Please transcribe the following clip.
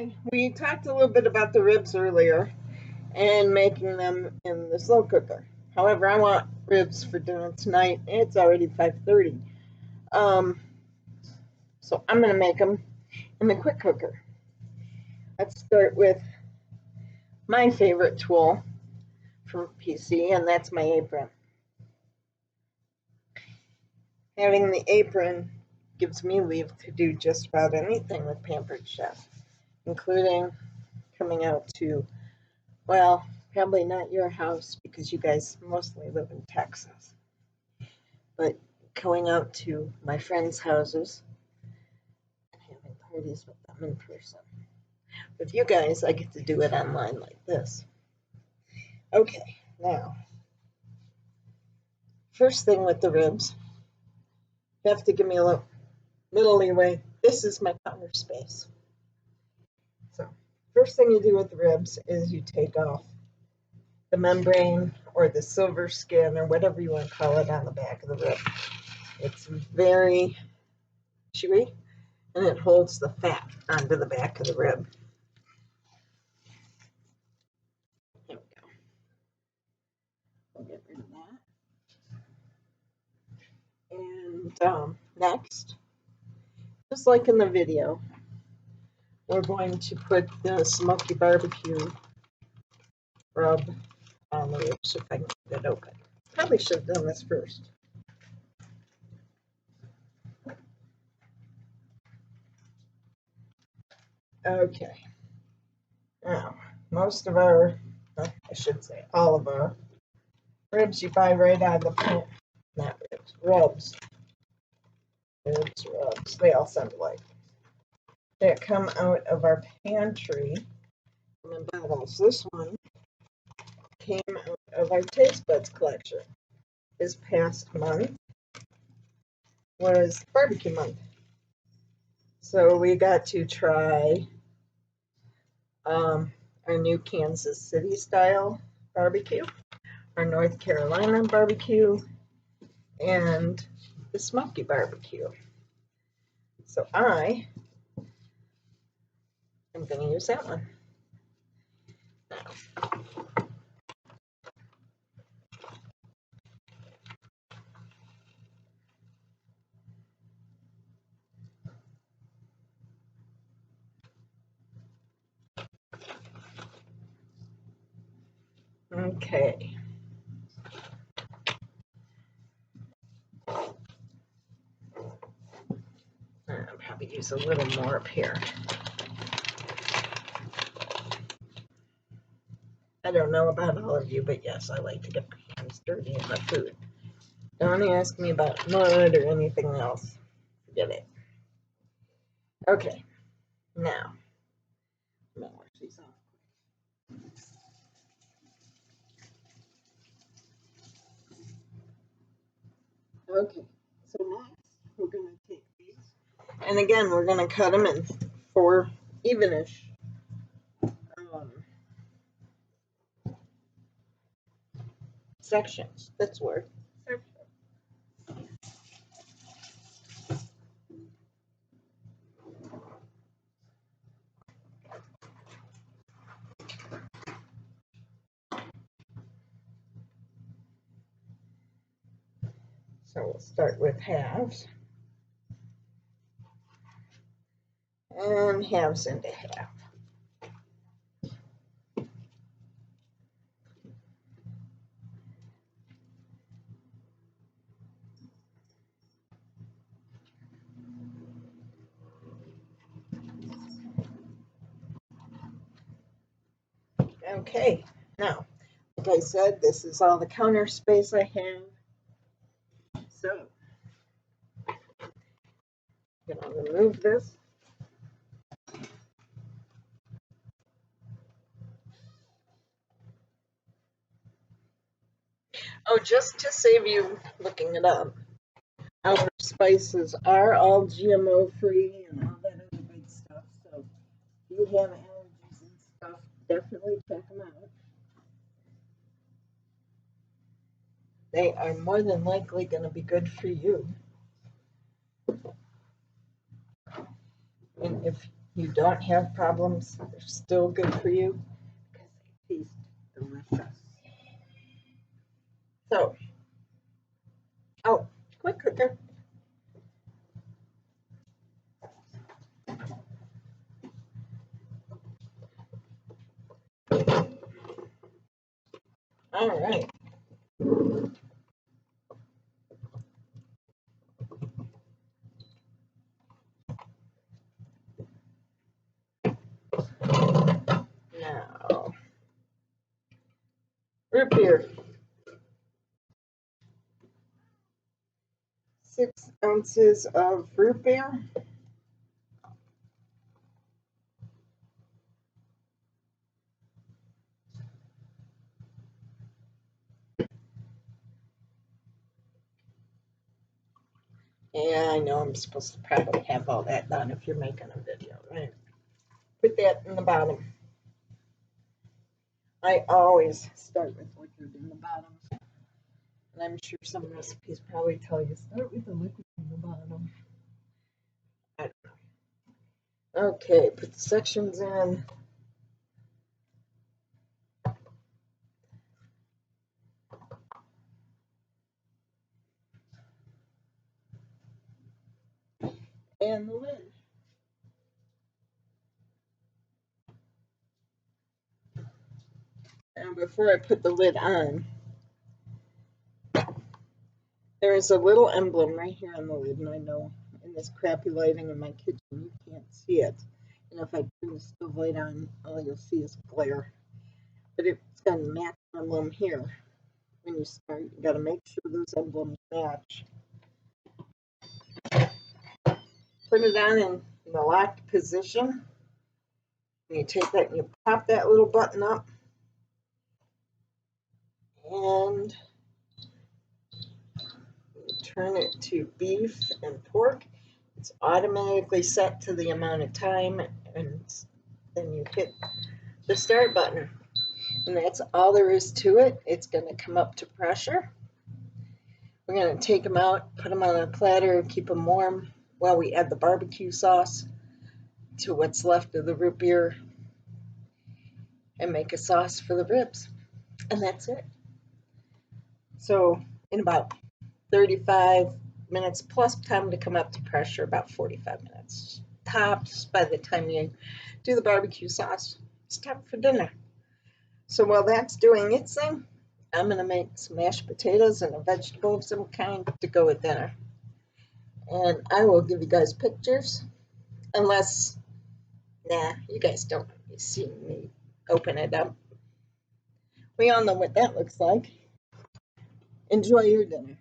Hi, we talked a little bit about the ribs earlier and making them in the slow cooker. However, I want ribs for dinner tonight. It's already 5:30. Um, so I'm going to make them in the quick cooker. Let's start with my favorite tool from PC, and that's my apron. Having the apron gives me leave to do just about anything with Pampered Chef, including coming out to, well, probably not your house because you guys mostly live in Texas, but going out to my friends' houses and having parties with them in person. With you guys, I get to do it online like this. Okay, now, first thing with the ribs, you have to give me a little leeway. This is my counter space. So, first thing you do with the ribs is you take off the membrane or the silver skin or whatever you want to call it on the back of the rib. It's very chewy and it holds the fat onto the back of the rib. There we go. We'll get rid of that. And next, just like in the video, we're going to put the smoky barbecue rub on the ribs if I can get it open. Probably should have done this first. Okay. Now, most of our, I should say all of our ribs you buy right out of the plant, not ribs, rubs. Rubs, they all sound alike. That come out of our pantry in bottles. This one came out of our taste buds collection. This past month was barbecue month. So we got to try our new Kansas City style barbecue, our North Carolina barbecue, and the smoky barbecue. So I am going to use that one. Okay. I'll probably use a little more up here. I don't know about all of you, but yes, I like to get my hands dirty in my food. Don't ask me about mud or anything else. Forget it. Okay, now, I'm gonna wash these off. Okay, so next we're gonna take these, and again, we're gonna cut them in 4 evenish sections. That's the word. So we'll start with halves and halves into half. Okay, now, like I said, this is all the counter space I have. So, I'm going to remove this. Oh, just to save you looking it up, our spices are all GMO free and all that other good stuff. So, if you have allergies and stuff, definitely check them out. They are more than likely going to be good for you. And if you don't have problems, they're still good for you because they taste delicious. So, oh, quick cooker. All right. Now, root beer. 6 ounces of root beer. Yeah, I know I'm supposed to probably have all that done if you're making a video, right? Put that in the bottom. I always start with liquid in the bottom. And I'm sure some recipes probably tell you start with the liquid in the bottom. I don't know. Okay, put the sections in. And the lid. And before I put the lid on, there is a little emblem right here on the lid, and I know in this crappy lighting in my kitchen you can't see it. And if I turn the stove light on, all you'll see is glare. But it's got a match emblem here. When you start, you got to make sure those emblems match. Put it on in the locked position. And you take that and you pop that little button up. And you turn it to beef and pork. It's automatically set to the amount of time, and then you hit the start button. And that's all there is to it. It's going to come up to pressure. We're going to take them out, put them on a platter, keep them warm while we add the barbecue sauce to what's left of the root beer and make a sauce for the ribs. And that's it. So in about 35 minutes plus time to come up to pressure, about 45 minutes tops. By the time you do the barbecue sauce, it's time for dinner. So while that's doing its thing, I'm going to make some mashed potatoes and a vegetable of some kind to go with dinner. And I will give you guys pictures, unless, nah, you guys don't see me open it up. We all know what that looks like. Enjoy your dinner.